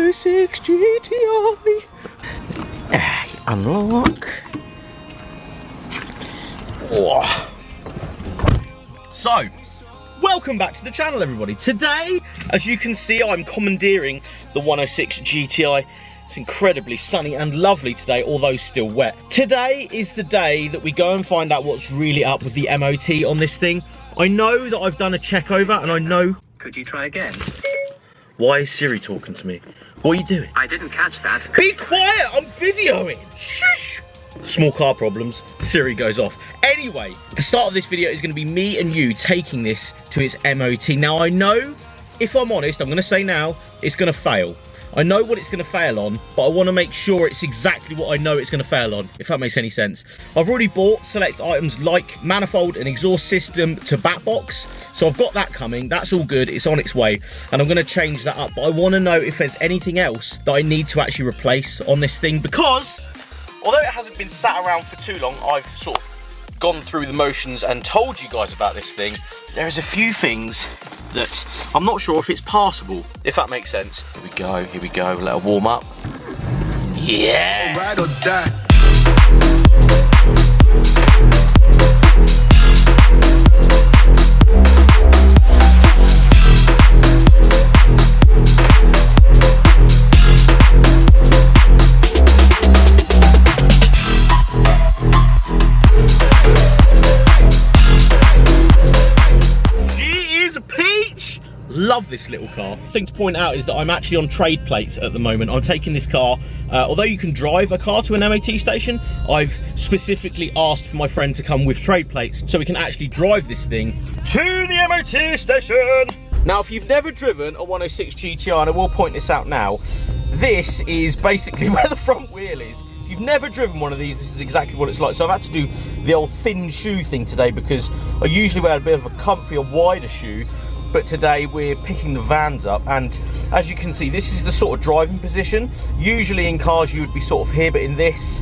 106 GTI. Unlock. Oh. So, welcome back to the channel, everybody. Today, as you can see, I'm commandeering the 106 GTI. It's incredibly sunny and lovely today, although still wet. Today is the day that we go and find out what's really up with the MOT on this thing. I know that I've done a check over, and I know... Could you try again? Why is Siri talking to me? What are you doing? I didn't catch that. Be quiet, I'm videoing. Shush. Small car problems, Siri goes off. Anyway, the start of this video is going to be me and you taking this to its MOT. Now, I know, if I'm honest, I'm going to say now, it's going to fail. I know what it's going to fail on, but I want to make sure it's exactly what I know it's going to fail on, if that makes any sense. I've already bought select items like manifold and exhaust system to back box, so I've got that coming. That's all good, it's on its way, and I'm going to change that up. But I want to know if there's anything else that I need to actually replace on this thing, because although it hasn't been sat around for too long, I've sort of gone through the motions and told you guys about this thing. There's a few things that I'm not sure if it's passable, if that makes sense. Here we go, let her warm up. Yeah! Ride or die. Love this little car. The thing to point out is that I'm actually on trade plates at the moment. I'm taking this car, although you can drive a car to an MOT station, I've specifically asked for my friend to come with trade plates so we can actually drive this thing to the MOT station. Now, if you've never driven a 106 GTI, and I will point this out now, this is basically where the front wheel is. If you've never driven one of these, this is exactly what it's like. So I've had to do the old thin shoe thing today because I usually wear a bit of a comfier, wider shoe. But today we're picking the vans up, and as you can see, this is the sort of driving position. Usually in cars you would be sort of here, but in this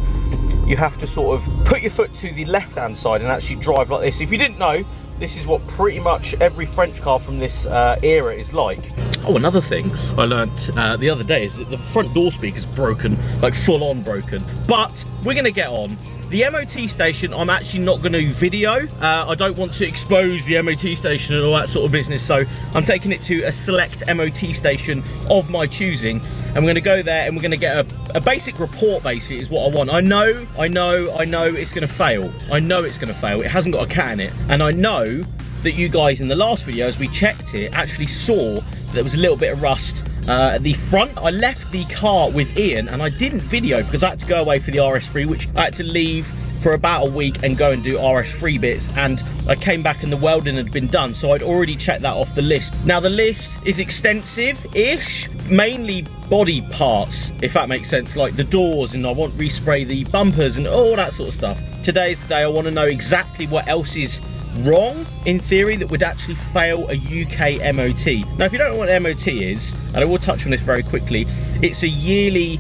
you have to sort of put your foot to the left hand side and actually drive like this. If you didn't know, this is what pretty much every French car from this era is like. Oh, another thing I learnt the other day is that the front door speaker's broken, like full on broken. But we're gonna get on. The MOT station, I'm actually not going to video. I don't want to expose the MOT station and all that sort of business, so I'm taking it to a select MOT station of my choosing, and we're going to go there and we're going to get a basic report, basically, is what I want. I know it's going to fail. I know it's going to fail. It hasn't got a cat in it, and I know that you guys in the last video, as we checked it, actually saw that there was a little bit of rust at the front. I left the car with Ian and I didn't video because I had to go away for the RS3, which I had to leave for about a week and go and do RS3 bits, and I came back and the welding had been done, so I'd already checked that off the list. Now the list is extensive-ish, mainly body parts, if that makes sense, like the doors, and I want respray the bumpers and all that sort of stuff. Today's the day I want to know exactly what else is wrong, in theory, that would actually fail a UK MOT. Now, if you don't know what an MOT is, and I will touch on this very quickly, it's a yearly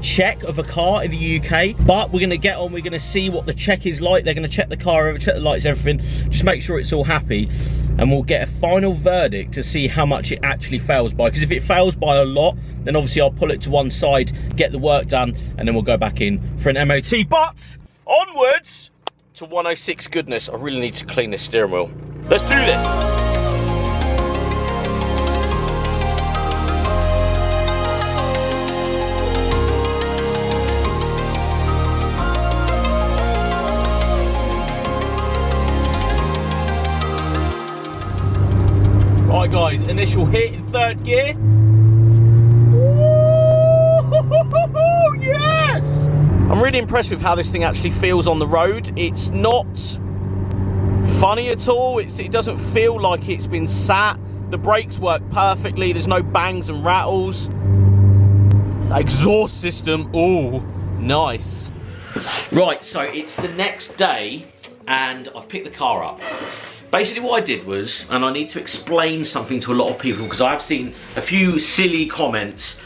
check of a car in the UK, but we're going to get on, we're going to see what the check is like. They're going to check the car over, check the lights, everything, just make sure it's all happy, and we'll get a final verdict to see how much it actually fails by, because if it fails by a lot, then obviously I'll pull it to one side, get the work done, and then we'll go back in for an MOT. But onwards to 106 goodness. I really need to clean this steering wheel. Let's do this. Right guys, initial hit in third gear. Ooh, yes! I'm really impressed with how this thing actually feels on the road. It's not funny at all. It doesn't feel like it's been sat. The brakes work perfectly. There's no bangs and rattles. Exhaust system, oh, nice. Right, so it's the next day and I've picked the car up. Basically what I did was, and I need to explain something to a lot of people because I've seen a few silly comments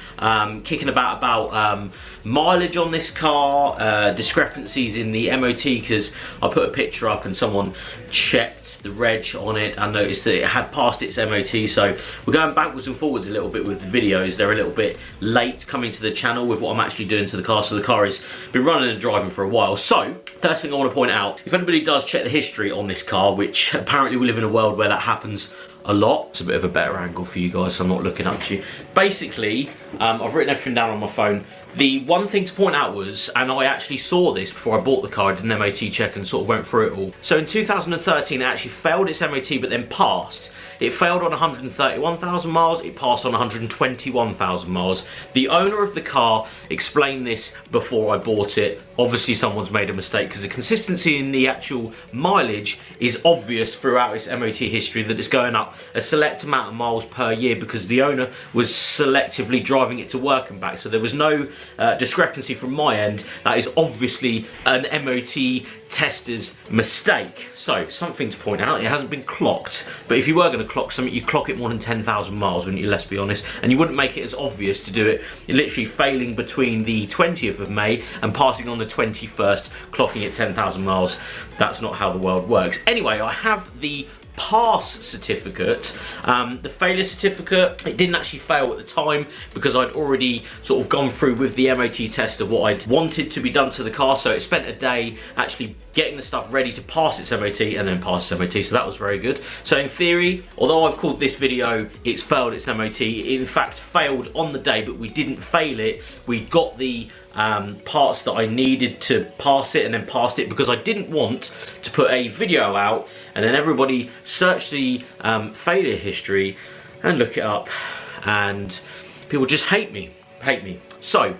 kicking about mileage on this car, discrepancies in the MOT, because I put a picture up and someone checked the reg on it and noticed that it had passed its MOT. So we're going backwards and forwards a little bit with the videos. They're a little bit late coming to the channel with what I'm actually doing to the car, so the car has been running and driving for a while. So first thing I want to point out, if anybody does check the history on this car, which apparently we live in a world where that happens a lot. It's a bit of a better angle for you guys, so I'm not looking up to you. Basically, I've written everything down on my phone. The one thing to point out was, and I actually saw this before I bought the car, I did an MOT check and sort of went through it all. So in 2013 it actually failed its MOT but then passed. It failed on 131,000 miles, it passed on 121,000 miles. The owner of the car explained this before I bought it. Obviously someone's made a mistake, because the consistency in the actual mileage is obvious throughout its MOT history, that it's going up a select amount of miles per year because the owner was selectively driving it to work and back. So there was no discrepancy from my end. That is obviously an MOT tester's mistake. So something to point out, it hasn't been clocked, but if you were going to clock something, you clock it more than 10,000 miles, wouldn't you? Let's be honest. And you wouldn't make it as obvious to do it literally failing between the 20th of May and passing on the 21st, clocking at 10,000 miles. That's not how the world works. Anyway, I have the pass certificate. The failure certificate, it didn't actually fail at the time because I'd already sort of gone through with the MOT test of what I'd wanted to be done to the car, so it spent a day actually getting the stuff ready to pass its MOT and then pass its MOT, so that was very good. So in theory, although I've called this video it's failed its MOT, it in fact failed on the day, but we didn't fail it. We got the parts that I needed to pass it and then passed it, because I didn't want to put a video out and then everybody search the failure history and look it up and people just hate me. So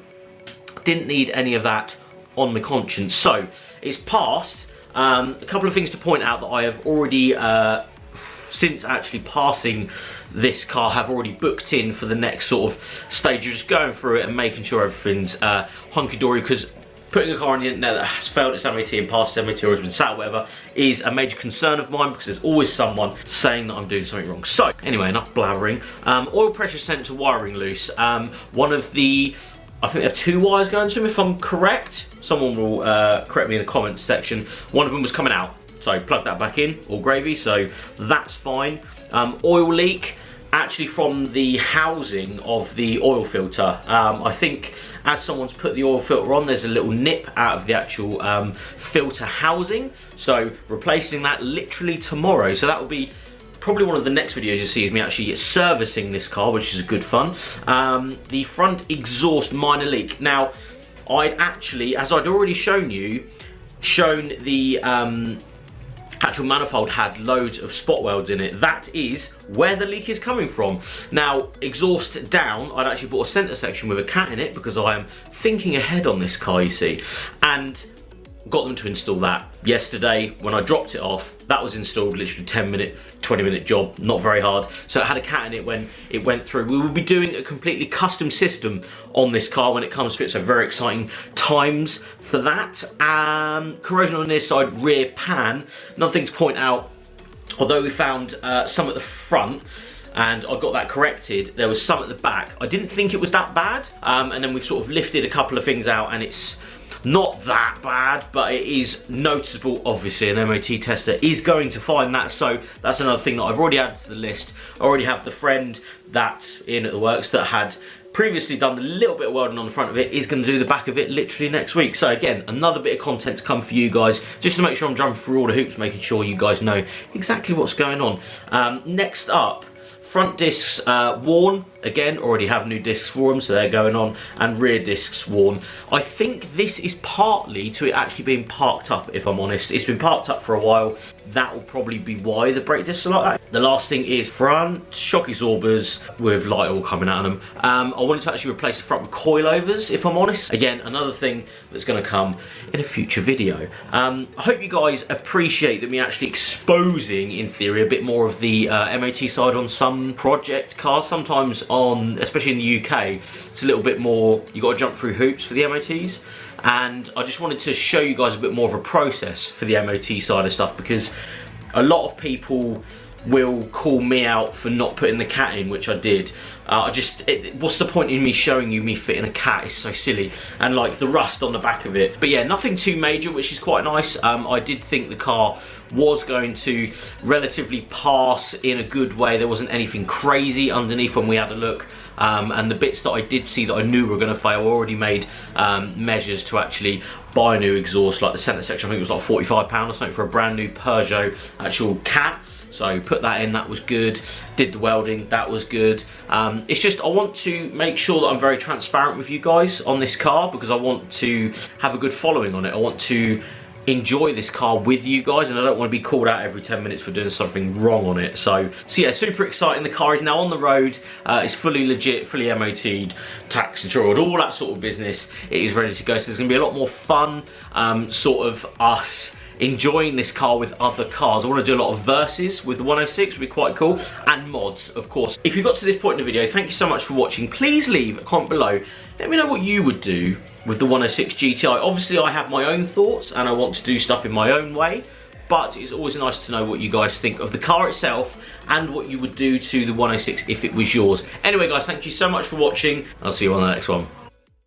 didn't need any of that on my conscience. So it's passed. A couple of things to point out that I have already since actually passing this car, have already booked in for the next sort of stage. You're just going through it and making sure everything's hunky-dory, because putting a car on the internet that has failed its MOT and passed its MOT or has been sat or whatever is a major concern of mine, because there's always someone saying that I'm doing something wrong. So anyway, enough blabbering. Oil pressure sensor wiring loose. One of the, I think there are 2 wires going to them if I'm correct. Someone will correct me in the comments section. One of them was coming out, so plug that back in, all gravy, so that's fine. Oil leak, actually from the housing of the oil filter. I think as someone's put the oil filter on, there's a little nip out of the actual filter housing, so replacing that literally tomorrow. So that will be probably one of the next videos you see is me actually servicing this car, which is good fun. The front exhaust minor leak. Now, I'd actually, as I'd already shown you, shown the actual manifold had loads of spot welds in it. That is where the leak is coming from. Now, exhaust down, I'd actually bought a centre section with a cat in it, because I am thinking ahead on this car, you see, and got them to install that yesterday. When I dropped it off, that was installed literally 10-minute, 20-minute job, not very hard. So it had a cat in it when it went through. We will be doing a completely custom system on this car when it comes to it, so very exciting times for that. Corrosion on this side rear pan. Another thing to point out, although we found some at the front and I got that corrected, there was some at the back. I didn't think it was that bad, and then we've sort of lifted a couple of things out and it's not that bad, but it is noticeable. Obviously an MOT tester is going to find that, so that's another thing that I've already added to the list. I already have the friend that's in at the works that had previously done a little bit of welding on the front of it, is going to do the back of it literally next week. So again, another bit of content to come for you guys, just to make sure I'm jumping through all the hoops, making sure you guys know exactly what's going on. Next up, front discs worn. Again, already have new discs for them, so they're going on, and rear discs worn. I think this is partly to it actually being parked up, if I'm honest. It's been parked up for a while. That will probably be why the brake discs are like that. The last thing is front shock absorbers with light oil coming out of them. I wanted to actually replace the front coilovers, if I'm honest. Again, another thing that's going to come in a future video. I hope you guys appreciate that me actually exposing, in theory, a bit more of the MOT side on some project cars. Sometimes on, especially in the UK, it's a little bit more, you got to jump through hoops for the MOTs. And I just wanted to show you guys a bit more of a process for the MOT side of stuff, because a lot of people will call me out for not putting the cat in, which I did. What's the point in me showing you me fitting a cat? It's so silly. And like the rust on the back of it. But yeah, nothing too major, which is quite nice. I did think the car was going to relatively pass in a good way. There wasn't anything crazy underneath when we had a look. And the bits that I did see that I knew were going to fail, already made measures to actually buy a new exhaust. Like the centre section, I think it was like £45 or something for a brand new Peugeot actual cat. So put that in, that was good. Did the welding, that was good. It's just I want to make sure that I'm very transparent with you guys on this car, because I want to have a good following on it. I want to enjoy this car with you guys, and I don't want to be called out every 10 minutes for doing something wrong on it. So yeah, super exciting. The car is now on the road. It's fully legit, fully MOT'd, tax insured, all that sort of business. It is ready to go. So there's going to be a lot more fun, sort of us enjoying this car with other cars. I want to do a lot of verses with the 106, would be quite cool, and mods, of course. If you got to this point in the video, thank you so much for watching. Please leave a comment below. Let me know what you would do with the 106 GTI. Obviously, I have my own thoughts, and I want to do stuff in my own way, but it's always nice to know what you guys think of the car itself and what you would do to the 106 if it was yours. Anyway, guys, thank you so much for watching. I'll see you on the next one.